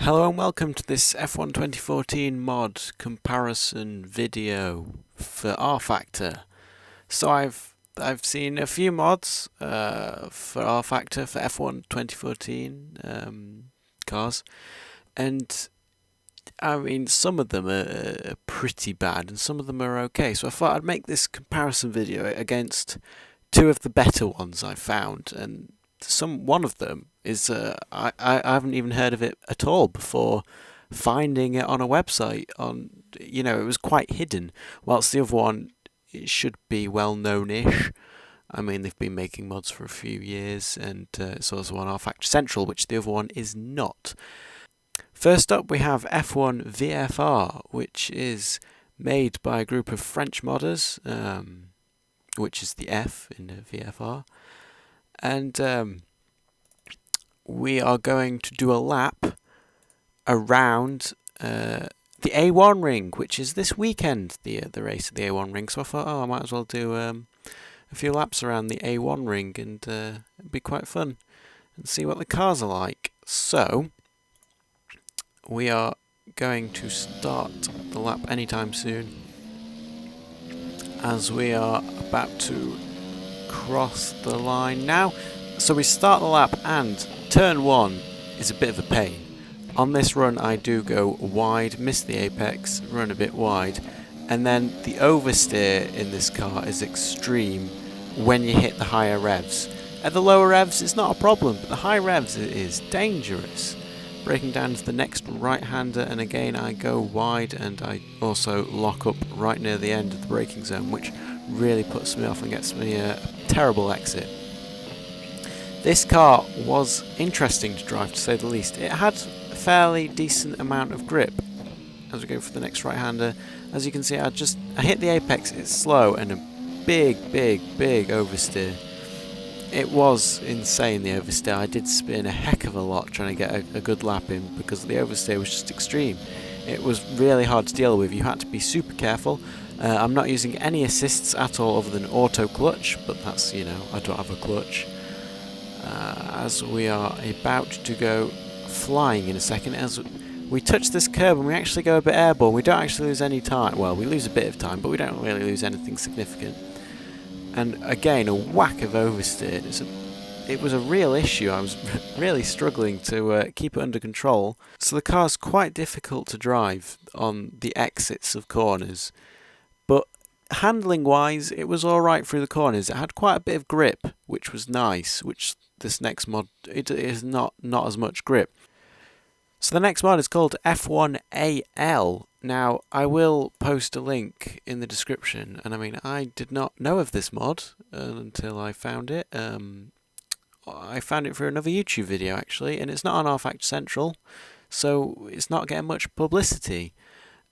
Hello and welcome to this F1 2014 mod comparison video for rFactor. So I've seen a few mods for rFactor for F1 2014 cars, and I mean some of them are pretty bad and some of them are okay. So I thought I'd make this comparison video against two of the better ones I found, and one of them is I haven't even heard of it at all before finding it on a website. It was quite hidden, whilst the other one, it should be well known-ish. I mean, they've been making mods for a few years, and it's also on rFactor Central, which the other one is not. First up, we have F1 VFR, which is made by a group of French modders, which is the F in VFR. And we are going to do a lap around the A1 ring, which is this weekend, the race at the A1 ring. So I thought, I might as well do a few laps around the A1 ring, and it'd be quite fun and see what the cars are like. So we are going to start the lap anytime soon, as we are about to cross the line now. So we start the lap, and turn 1 is a bit of a pain. On this run I do go wide, miss the apex, run a bit wide, and then the oversteer in this car is extreme when you hit the higher revs. At the lower revs it's not a problem, but the high revs it is dangerous. Braking down to the next right-hander, and again I go wide, and I also lock up right near the end of the braking zone, which really puts me off and gets me a terrible exit. This car was interesting to drive, to say the least. It had a fairly decent amount of grip as we go for the next right-hander. As you can see, I hit the apex, it's slow, and a big oversteer. It was insane, the oversteer. I did spin a heck of a lot trying to get a good lap in, because the oversteer was just extreme. It was really hard to deal with. You had to be super careful. I'm not using any assists at all other than auto clutch, but that's, I don't have a clutch. As we are about to go flying in a second, as we touch this curb and we actually go a bit airborne, we don't actually lose any time. Well, we lose a bit of time, but we don't really lose anything significant. And again, a whack of oversteer. It was a real issue. I was really struggling to keep it under control. So the car's quite difficult to drive on the exits of corners, but handling wise it was alright through the corners. It had quite a bit of grip, which was nice, which this next mod, it is not as much grip. So the next mod is called F1AL. Now I will post a link in the description, and I mean, I did not know of this mod until I found it. I found it through another YouTube video actually, and it's not on rFactor Central, so it's not getting much publicity,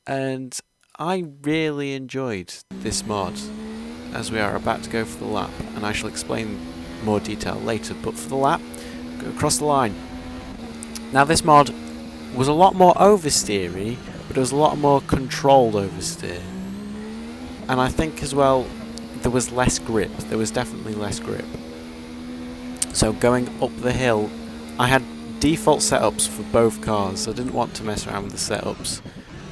and I really enjoyed this mod. As we are about to go for the lap, and I shall explain more detail later, but for the lap, go across the line. Now this mod was a lot more oversteery, but it was a lot more controlled oversteer, and I think as well there was less grip. There was definitely less grip. So going up the hill, I had default setups for both cars, so I didn't want to mess around with the setups.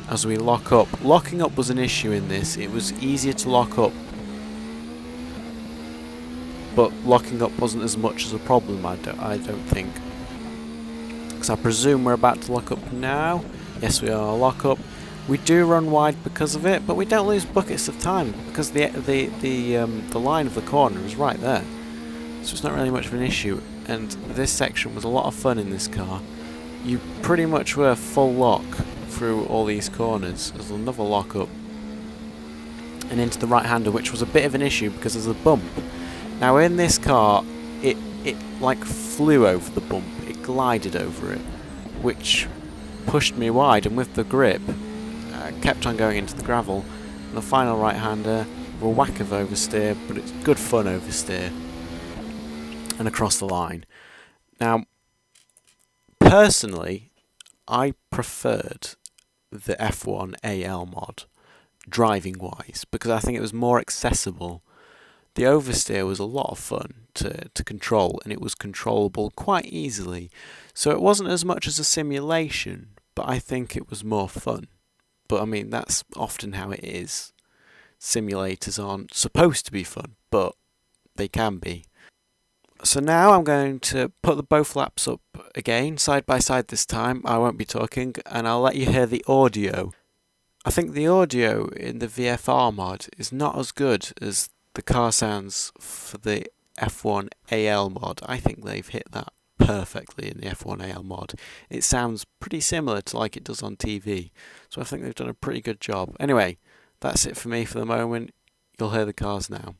As we lock up, locking up was an issue in this. It was easier to lock up, but locking up wasn't as much as a problem, I don't think. Because I presume we're about to lock up now. Yes, we are. Lock up. We do run wide because of it, but we don't lose buckets of time because the line of the corner is right there. So it's not really much of an issue. And this section was a lot of fun in this car. You pretty much were full lock through all these corners. There's another lock up and into the right-hander, which was a bit of an issue because there's a bump. Now in this car, it like flew over the bump. It glided over it, which pushed me wide, and with the grip, I kept on going into the gravel. And the final right-hander, a whack of oversteer, but it's good fun oversteer, and across the line. Now, personally, I preferred the F1AL mod, driving-wise, because I think it was more accessible The oversteer was a lot of fun to control, and it was controllable quite easily. So it wasn't as much as a simulation, but I think it was more fun. But I mean, that's often how it is. Simulators aren't supposed to be fun, but they can be. So now I'm going to put both laps up again, side by side this time. I won't be talking, and I'll let you hear the audio. I think the audio in the VFR mod is not as good as the car sounds for the F1AL mod. I think they've hit that perfectly in the F1AL mod. It sounds pretty similar to like it does on TV, so I think they've done a pretty good job. Anyway, that's it for me for the moment. You'll hear the cars now.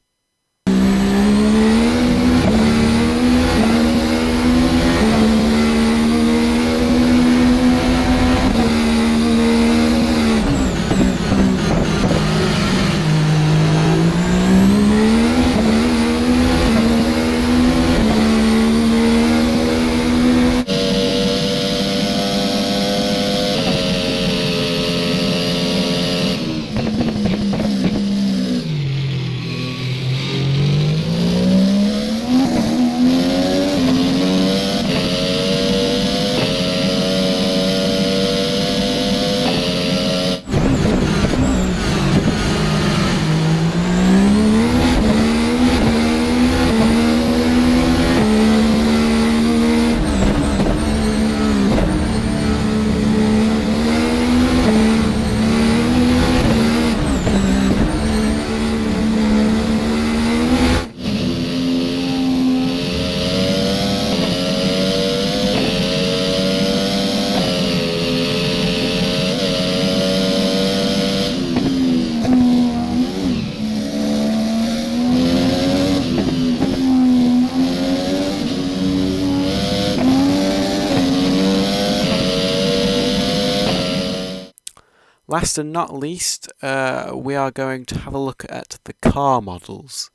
Last and not least, we are going to have a look at the car models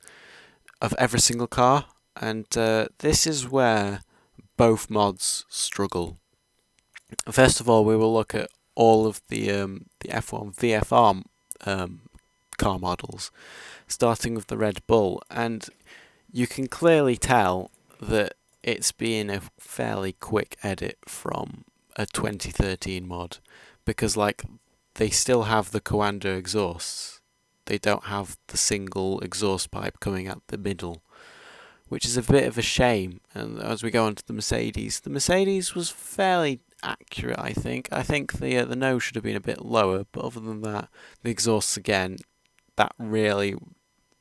of every single car, and this is where both mods struggle. First of all, we will look at all of the F1 VFR car models, starting with the Red Bull, and you can clearly tell that it's been a fairly quick edit from a 2013 mod, because like they still have the Coanda exhausts. They don't have the single exhaust pipe coming out the middle, which is a bit of a shame. And as we go on to the Mercedes was fairly accurate, I think. I think the nose should have been a bit lower, but other than that, the exhausts again, that really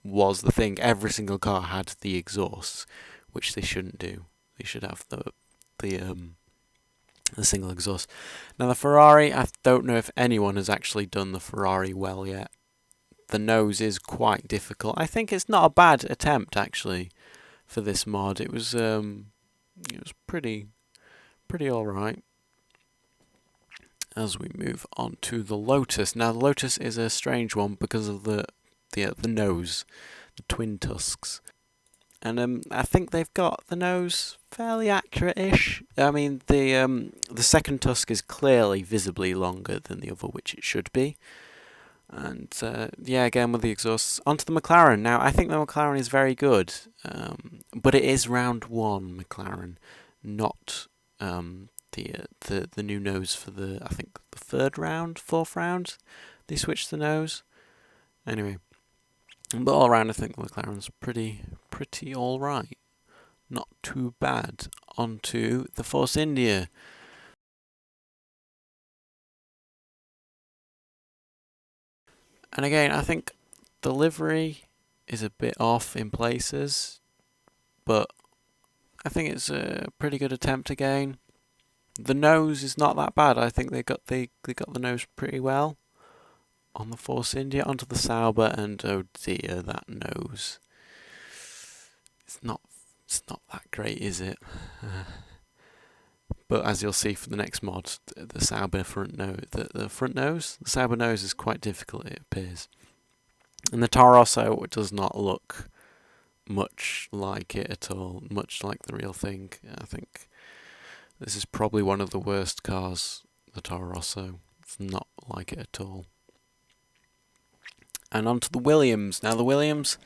was the thing. Every single car had the exhausts, which they shouldn't do. They should have the single exhaust. Now the Ferrari, I don't know if anyone has actually done the Ferrari well yet. The nose is quite difficult. I think it's not a bad attempt actually for this mod. It was pretty alright. As we move on to the Lotus. Now the Lotus is a strange one because of the nose, the twin tusks. And I think they've got the nose fairly accurate-ish. I mean, the second tusk is clearly visibly longer than the other, which it should be. And yeah, again with the exhausts. Onto the McLaren. Now, I think the McLaren is very good, but it is round 1 McLaren, not the new nose for I think the 4th round. They switched the nose. Anyway. But all around, I think the McLaren's pretty alright. Not too bad. Onto the Force India. And again, I think the livery is a bit off in places, but I think it's a pretty good attempt again. The nose is not that bad. I think they got the nose pretty well. On the Force India, onto the Sauber, and oh dear, that nose. It's not that great, is it? But as you'll see for the next mod, the Sauber front nose, the Sauber nose is quite difficult, it appears. And the Toro Rosso does not look much like it at all, much like the real thing. I think this is probably one of the worst cars, the Toro Rosso. It's not like it at all. And on to the Williams. Now the Williams,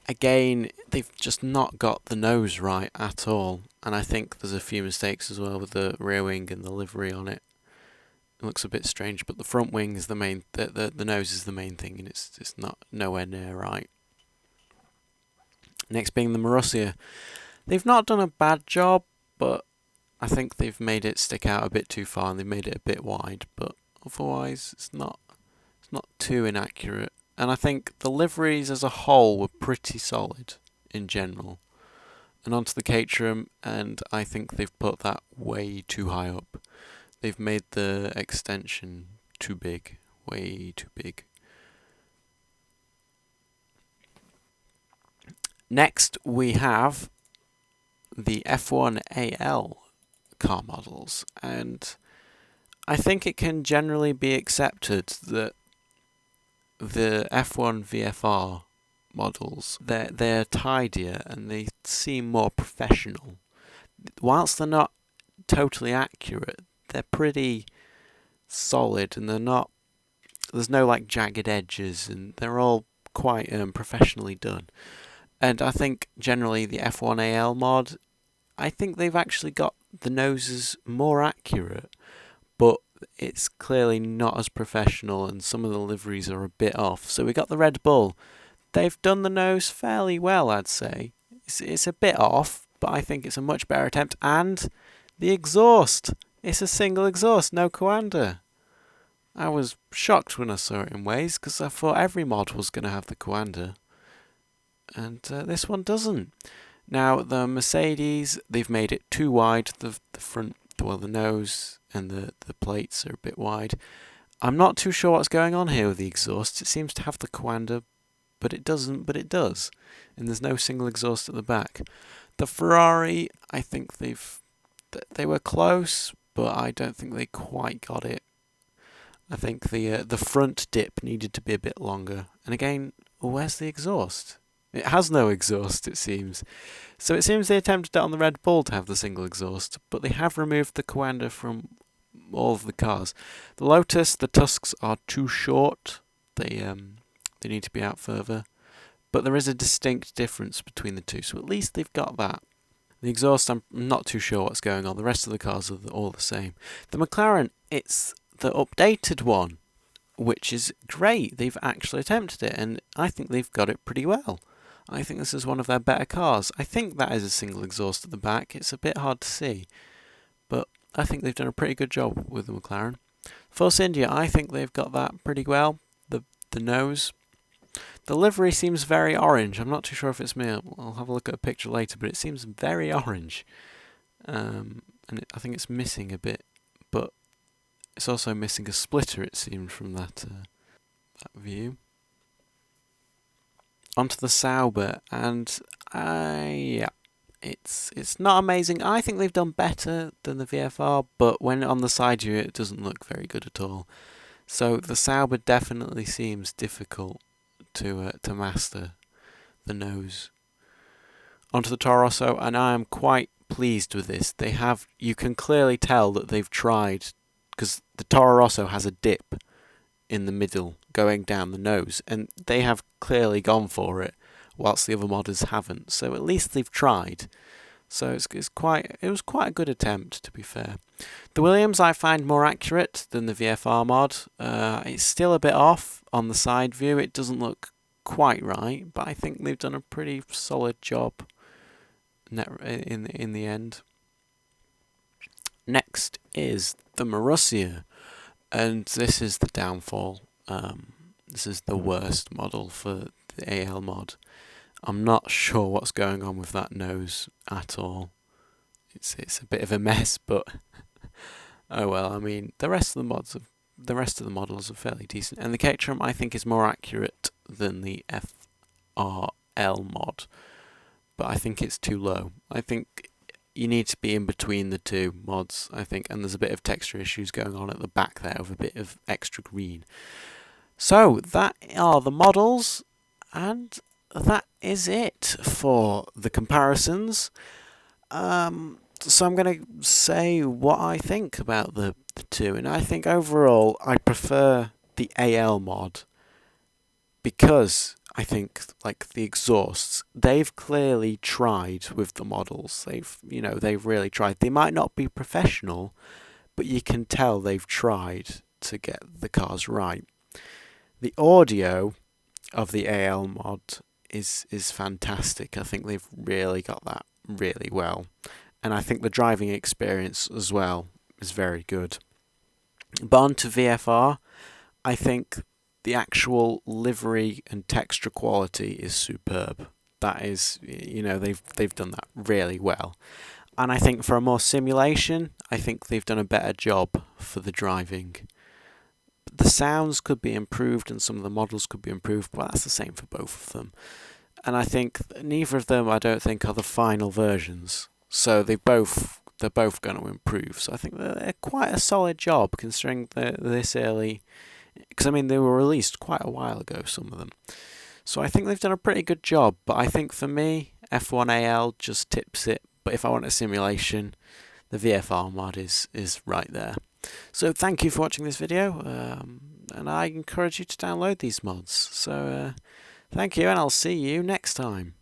again, they've just not got the nose right at all, and I think there's a few mistakes as well with the rear wing and the livery on it. It looks a bit strange, but the front wing is the main, the nose is the main thing, and it's not nowhere near right. Next being the Marussia. They've not done a bad job, but I think they've made it stick out a bit too far, and they've made it a bit wide, but otherwise it's not too inaccurate. And I think the liveries as a whole were pretty solid in general. And onto the Caterham, and I think they've put that way too high up. They've made the extension too big, way too big. Next we have the F1AL car models, and I think it can generally be accepted that the F1 VFR models, they're tidier and they seem more professional. Whilst they're not totally accurate, they're pretty solid, and there's no like jagged edges, and they're all quite professionally done. And I think generally the F1AL mod, I think they've actually got the noses more accurate, but it's clearly not as professional, and some of the liveries are a bit off. So we got the Red Bull. They've done the nose fairly well, I'd say. It's a bit off, but I think it's a much better attempt. And the exhaust. It's a single exhaust, no Coanda. I was shocked when I saw it in Waze, because I thought every mod was going to have the Coanda. And this one doesn't. Now, the Mercedes, they've made it too wide. The front, well, the nose and the plates are a bit wide. I'm not too sure what's going on here with the exhaust. It seems to have the Coanda, but it doesn't, but it does. And there's no single exhaust at the back. The Ferrari, I think they were close, but I don't think they quite got it. I think the front dip needed to be a bit longer. And again, where's the exhaust? It has no exhaust, it seems. So it seems they attempted it on the Red Bull to have the single exhaust, but they have removed the Coanda from all of the cars. The Lotus, the tusks are too short. They need to be out further. But there is a distinct difference between the two, so at least they've got that. The exhaust, I'm not too sure what's going on. The rest of the cars are all the same. The McLaren, it's the updated one, which is great. They've actually attempted it, and I think they've got it pretty well. I think this is one of their better cars. I think that is a single exhaust at the back. It's a bit hard to see, but I think they've done a pretty good job with the McLaren. Force India, I think they've got that pretty well. The nose. The livery seems very orange. I'm not too sure if it's me. I'll have a look at a picture later, but it seems very orange. And I think it's missing a bit, but it's also missing a splitter, it seemed, from that view. Onto the Sauber, and yeah, it's not amazing. I think they've done better than the VFR, but when on the side view, it doesn't look very good at all. So the Sauber definitely seems difficult to master the nose. Onto the Toro Rosso, and I am quite pleased with this. You can clearly tell that they've tried, because the Toro Rosso has a dip in the middle going down the nose, and they have clearly gone for it, whilst the other modders haven't. So at least they've tried. So it was quite a good attempt, to be fair. The Williams I find more accurate than the VFR mod. It's still a bit off on the side view. It doesn't look quite right, but I think they've done a pretty solid job in the end. Next is the Marussia, and this is the downfall. This is the worst model for the AL mod. I'm not sure what's going on with that nose at all. It's a bit of a mess, but oh well. I mean, the rest of the models are fairly decent, and the Caterham I think is more accurate than the FRL mod, but I think it's too low. I think you need to be in between the two mods, I think, and there's a bit of texture issues going on at the back there with a bit of extra green. So that are the models, and that is it for the comparisons. So I'm going to say what I think about the two, and I think overall I prefer the AL mod because I think like the exhausts, they've clearly tried with the models. They've really tried. They might not be professional, but you can tell they've tried to get the cars right. The audio of the AL mod is fantastic. I think they've really got that really well. And I think the driving experience as well is very good. But on to VFR, I think the actual livery and texture quality is superb. That is, they've done that really well. And I think for a more simulation, I think they've done a better job for the driving. The sounds could be improved and some of the models could be improved, but that's the same for both of them. And I think neither of them, I don't think, are the final versions. So they're both going to improve. So I think they're quite a solid job considering they're this early. Because they were released quite a while ago, some of them. So I think they've done a pretty good job. But I think for me, F1AL just tips it. But if I want a simulation, the VFR mod is right there. So thank you for watching this video. And I encourage you to download these mods. So thank you, and I'll see you next time.